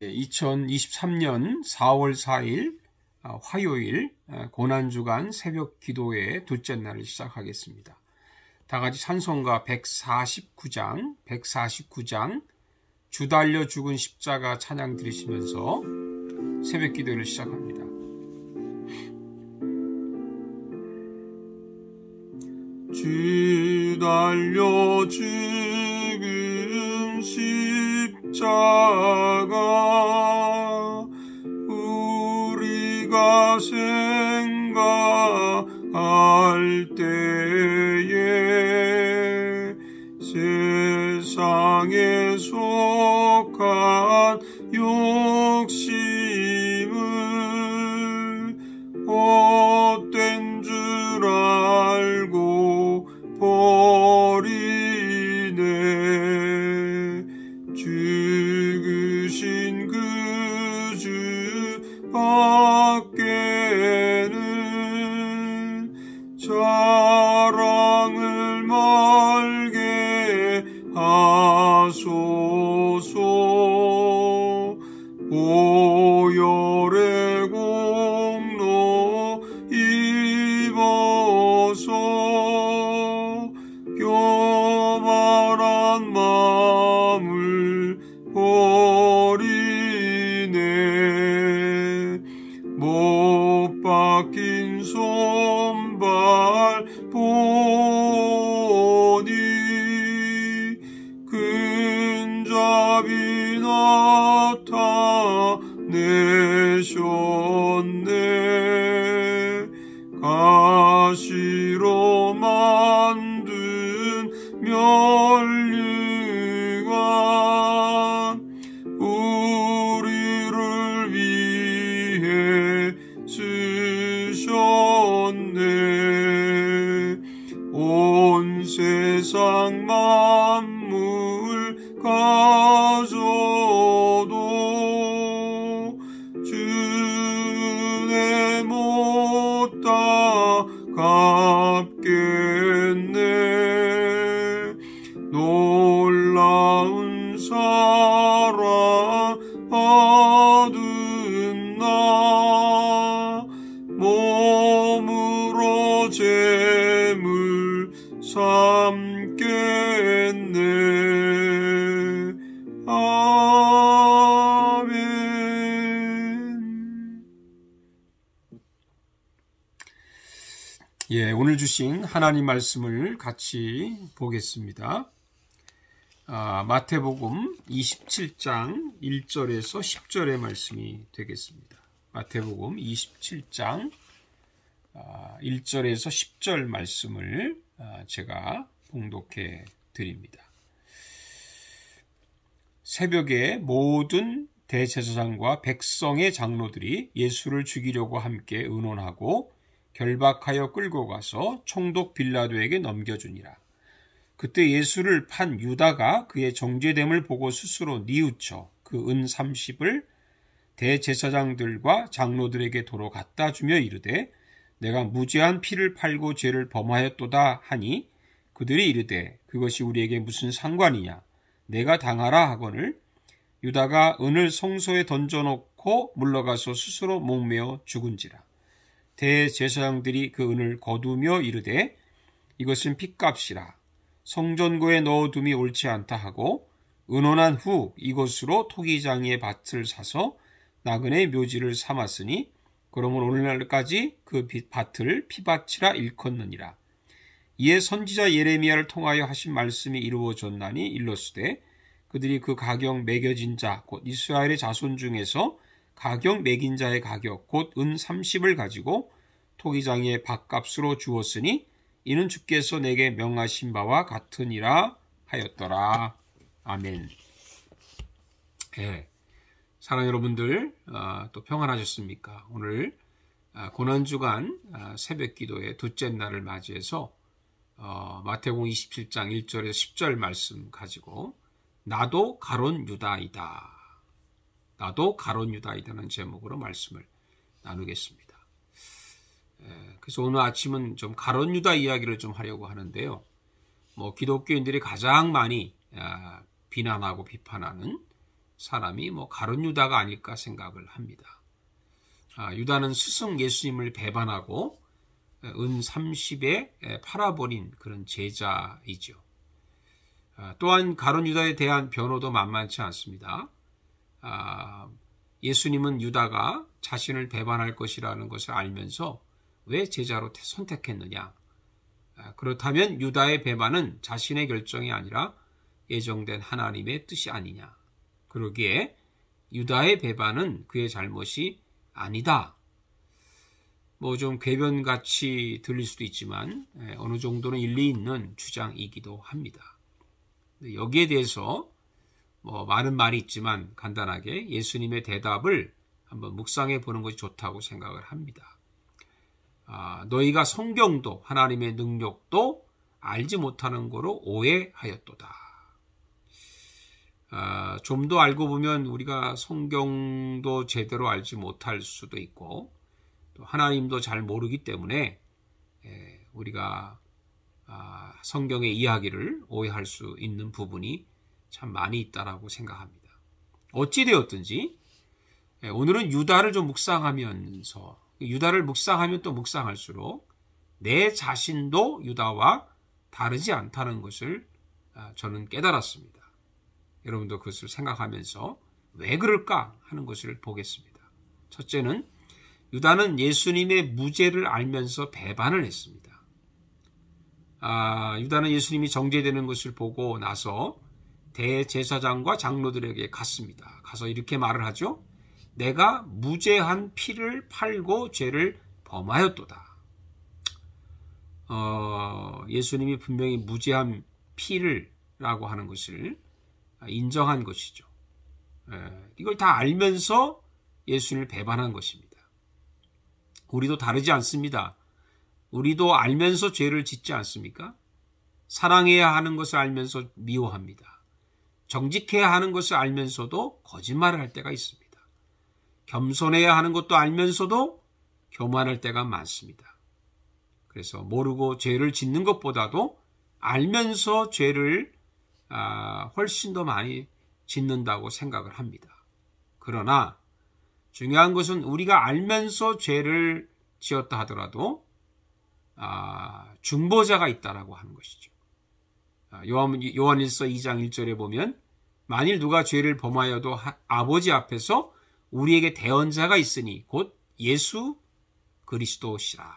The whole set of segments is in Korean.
2023년 4월 4일 화요일 고난주간 새벽 기도의 둘째 날을 시작하겠습니다. 다같이 찬송가 149장 주 달려 죽은 십자가 찬양 들으시면서 새벽 기도를 시작합니다. 주 달려 죽은 십자가 우리가 생각할 때에 세상에 속한 욕심을 헛된 줄 알고 버리네. 죽으신 그 주 밖에는 자랑을 말게 하소서. 보혈의 공로 입어서 교만한 마음을 버리네. 못 박힌 손발 보니 근잡이 나타내셨네. 가시로 만든 면류관 우리를 위해 쓰셨네. 온 세상 만물 가져도 주내 못 갚겠네. 놀라운 사랑 받은 나 몸으로 제물 삼겠네. 아멘. 오늘 주신 하나님 말씀을 같이 보겠습니다. 마태복음 27장 1절에서 10절의 말씀이 되겠습니다. 마태복음 27장 1절에서 10절 말씀을 제가 봉독해 드립니다. 새벽에 모든 대제사장과 백성의 장로들이 예수를 죽이려고 함께 의논하고 결박하여 끌고 가서 총독 빌라도에게 넘겨주니라. 그때 예수를 판 유다가 그의 정죄됨을 보고 스스로 뉘우쳐 그 은 30을 대제사장들과 장로들에게 도로 갖다 주며 이르되 내가 무죄한 피를 팔고 죄를 범하였도다 하니 그들이 이르되 그것이 우리에게 무슨 상관이냐 내가 당하라 하거늘 유다가 은을 성소에 던져놓고 물러가서 스스로 목매어 죽은지라. 대제사장들이 그 은을 거두며 이르되 이것은 핏값이라 성전고에 넣어둠이 옳지 않다 하고 의논한 후 이것으로 토기장이의 밭을 사서 나그네의 묘지를 삼았으니 그러면 오늘날까지 그 밭을 피밭이라 일컫느니라. 이에 선지자 예레미야를 통하여 하신 말씀이 이루어졌나니 일렀으되 그들이 그 가격 매겨진 자 곧 이스라엘의 자손 중에서 가격 매긴 자의 가격 곧 은 30을 가지고 토기장의 밭값으로 주었으니 이는 주께서 내게 명하신 바와 같으니라 하였더라. 아멘. 사랑하는 여러분들 또 평안하셨습니까? 오늘 고난주간 새벽 기도의 둘째 날을 맞이해서 마태복음 27장 1절에서 10절 말씀 가지고 나도 가론 유다이다. 나도 가론 유다이다는 제목으로 말씀을 나누겠습니다. 그래서 오늘 아침은 좀 가론 유다 이야기를 좀 하려고 하는데요. 기독교인들이 가장 많이 비난하고 비판하는 사람이 가룟 유다가 아닐까 생각을 합니다. 유다는 스승 예수님을 배반하고 은 30에 팔아버린 그런 제자이죠. 또한 가룟 유다에 대한 변호도 만만치 않습니다. 예수님은 유다가 자신을 배반할 것이라는 것을 알면서 왜 제자로 선택했느냐? 그렇다면 유다의 배반은 자신의 결정이 아니라 예정된 하나님의 뜻이 아니냐? 그러기에 유다의 배반은 그의 잘못이 아니다. 좀 궤변같이 들릴 수도 있지만 어느 정도는 일리 있는 주장이기도 합니다. 여기에 대해서 많은 말이 있지만 간단하게 예수님의 대답을 한번 묵상해 보는 것이 좋다고 생각을 합니다. 너희가 성경도 하나님의 능력도 알지 못하는 거로 오해하였도다. 좀 더 알고 보면 우리가 성경도 제대로 알지 못할 수도 있고 또 하나님도 잘 모르기 때문에 우리가 성경의 이야기를 오해할 수 있는 부분이 참 많이 있다라고 생각합니다. 어찌되었든지 오늘은 유다를 좀 묵상하면서 유다를 묵상하면 또 묵상할수록 내 자신도 유다와 다르지 않다는 것을 저는 깨달았습니다. 여러분도 그것을 생각하면서 왜 그럴까 하는 것을 보겠습니다. 첫째는 유다는 예수님의 무죄를 알면서 배반을 했습니다. 유다는 예수님이 정죄되는 것을 보고 나서 대제사장과 장로들에게 갔습니다. 가서 이렇게 말을 하죠. 내가 무죄한 피를 팔고 죄를 범하였도다. 예수님이 분명히 무죄한 피를라고 하는 것을 인정한 것이죠. 이걸 다 알면서 예수님을 배반한 것입니다. 우리도 다르지 않습니다. 우리도 알면서 죄를 짓지 않습니까? 사랑해야 하는 것을 알면서 미워합니다. 정직해야 하는 것을 알면서도 거짓말을 할 때가 있습니다. 겸손해야 하는 것도 알면서도 교만할 때가 많습니다. 그래서 모르고 죄를 짓는 것보다도 알면서 죄를 훨씬 더 많이 짓는다고 생각을 합니다. 그러나 중요한 것은 우리가 알면서 죄를 지었다 하더라도 중보자가 있다라고 하는 것이죠. 요한일서 2장 1절에 보면 만일 누가 죄를 범하여도 아버지 앞에서 우리에게 대언자가 있으니 곧 예수 그리스도시라.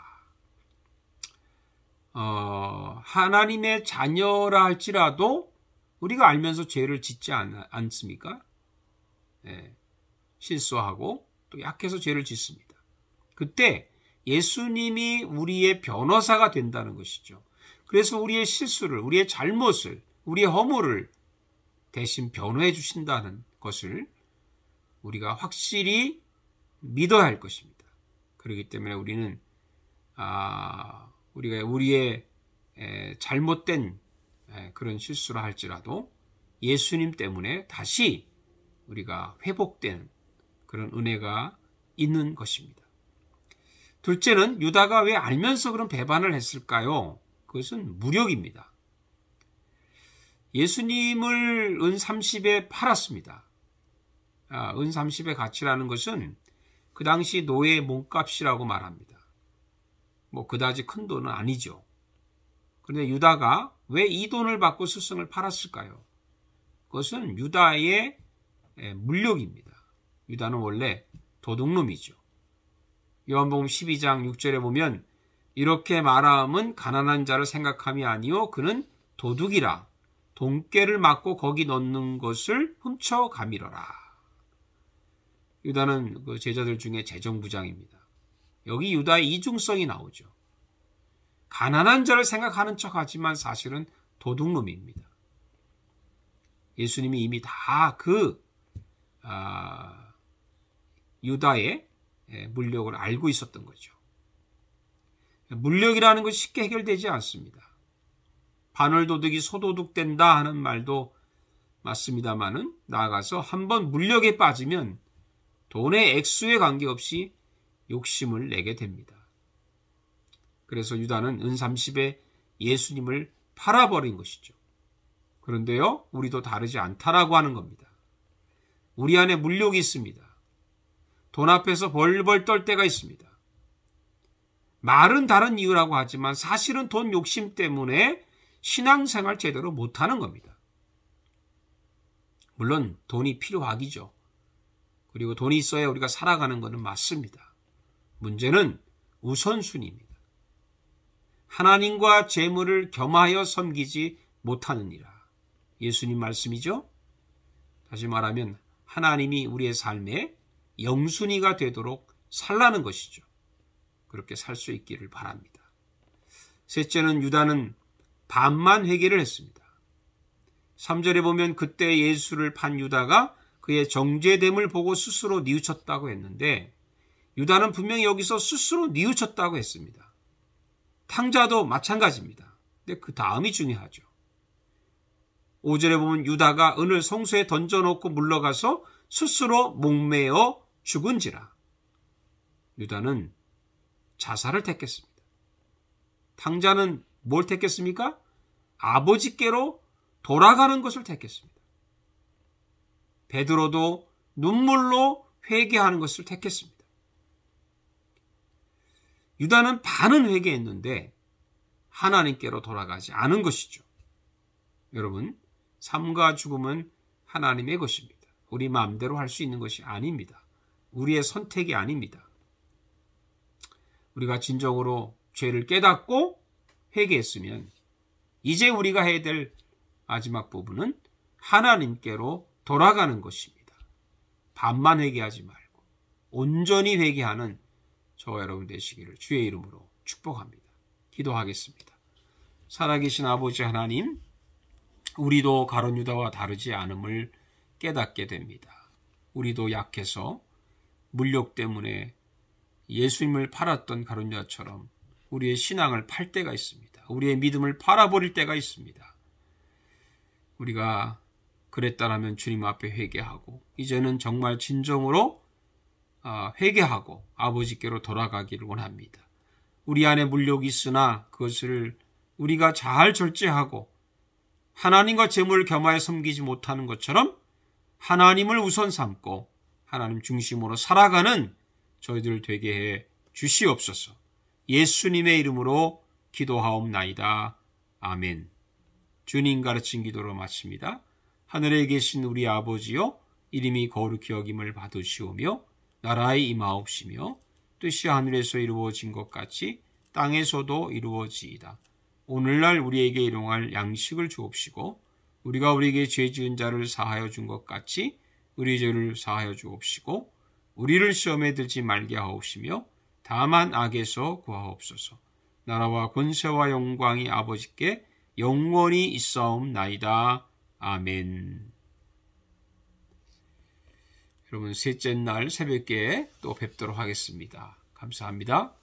하나님의 자녀라 할지라도 우리가 알면서 죄를 짓지 않습니까? 실수하고 또 약해서 죄를 짓습니다. 그때 예수님이 우리의 변호사가 된다는 것이죠. 그래서 우리의 실수를, 우리의 잘못을, 우리의 허물을 대신 변호해 주신다는 것을 우리가 확실히 믿어야 할 것입니다. 그렇기 때문에 우리는 우리가 우리의 잘못된 그런 실수를 할지라도 예수님 때문에 다시 우리가 회복되는 그런 은혜가 있는 것입니다. 둘째는 유다가 왜 알면서 그런 배반을 했을까요? 그것은 무력입니다. 예수님을 은 30에 팔았습니다. 은 30의 가치라는 것은 그 당시 노예의 몸값이라고 말합니다. 그다지 큰 돈은 아니죠. 그런데 유다가 왜 이 돈을 받고 스승을 팔았을까요? 그것은 유다의 물욕입니다. 유다는 원래 도둑놈이죠. 요한복음 12장 6절에 보면 이렇게 말함은 가난한 자를 생각함이 아니요 그는 도둑이라 돈깨를 맞고 거기 넣는 것을 훔쳐가미러라. 유다는 그 제자들 중에 재정부장입니다. 여기 유다의 이중성이 나오죠. 가난한 자를 생각하는 척하지만 사실은 도둑놈입니다. 예수님이 이미 다 유다의 물욕을 알고 있었던 거죠. 물욕이라는 것이 쉽게 해결되지 않습니다. 반월도둑이 소도둑 된다 하는 말도 맞습니다만은 나아가서 한번 물욕에 빠지면 돈의 액수에 관계없이 욕심을 내게 됩니다. 그래서 유다는 은 30에 예수님을 팔아버린 것이죠. 그런데요, 우리도 다르지 않다라고 하는 겁니다. 우리 안에 물욕이 있습니다. 돈 앞에서 벌벌 떨 때가 있습니다. 말은 다른 이유라고 하지만 사실은 돈 욕심 때문에 신앙생활 제대로 못하는 겁니다. 물론 돈이 필요하기죠. 그리고 돈이 있어야 우리가 살아가는 것은 맞습니다. 문제는 우선순위입니다. 하나님과 재물을 겸하여 섬기지 못하느니라. 예수님 말씀이죠. 다시 말하면 하나님이 우리의 삶에 영순위가 되도록 살라는 것이죠. 그렇게 살 수 있기를 바랍니다. 셋째는 유다는 반만 회개를 했습니다. 3절에 보면 그때 예수를 판 유다가 그의 정죄됨을 보고 스스로 뉘우쳤다고 했는데 유다는 분명히 여기서 스스로 뉘우쳤다고 했습니다. 탕자도 마찬가지입니다. 근데 그 다음이 중요하죠. 5절에 보면 유다가 은을 성소에 던져놓고 물러가서 스스로 목매어 죽은지라. 유다는 자살을 택했습니다. 탕자는 뭘 택했습니까? 아버지께로 돌아가는 것을 택했습니다. 베드로도 눈물로 회개하는 것을 택했습니다. 유다는 반은 회개했는데 하나님께로 돌아가지 않은 것이죠. 여러분, 삶과 죽음은 하나님의 것입니다. 우리 마음대로 할 수 있는 것이 아닙니다. 우리의 선택이 아닙니다. 우리가 진정으로 죄를 깨닫고 회개했으면 이제 우리가 해야 될 마지막 부분은 하나님께로 돌아가는 것입니다. 반만 회개하지 말고 온전히 회개하는 저와 여러분 되시기를 주의 이름으로 축복합니다. 기도하겠습니다. 살아계신 아버지 하나님, 우리도 가룟 유다와 다르지 않음을 깨닫게 됩니다. 우리도 약해서 물욕 때문에 예수님을 팔았던 가룟 유다처럼 우리의 신앙을 팔 때가 있습니다. 우리의 믿음을 팔아버릴 때가 있습니다. 우리가 그랬다라면 주님 앞에 회개하고 이제는 정말 진정으로 회개하고 아버지께로 돌아가기를 원합니다. 우리 안에 물욕이 있으나 그것을 우리가 잘 절제하고 하나님과 재물을 겸하여 섬기지 못하는 것처럼 하나님을 우선 삼고 하나님 중심으로 살아가는 저희들 되게 해 주시옵소서. 예수님의 이름으로 기도하옵나이다. 아멘. 주님 가르친 기도로 마칩니다. 하늘에 계신 우리 아버지여, 이름이 거룩히 여김을 받으시오며 나라의 임하옵시며 뜻이 하늘에서 이루어진 것 같이 땅에서도 이루어지이다. 오늘날 우리에게 일용할 양식을 주옵시고 우리가 우리에게 죄 지은 자를 사하여 준 것 같이 우리 죄를 사하여 주옵시고 우리를 시험에 들지 말게 하옵시며 다만 악에서 구하옵소서. 나라와 권세와 영광이 아버지께 영원히 있사옵나이다. 아멘. 여러분, 셋째 날 새벽에 또 뵙도록 하겠습니다. 감사합니다.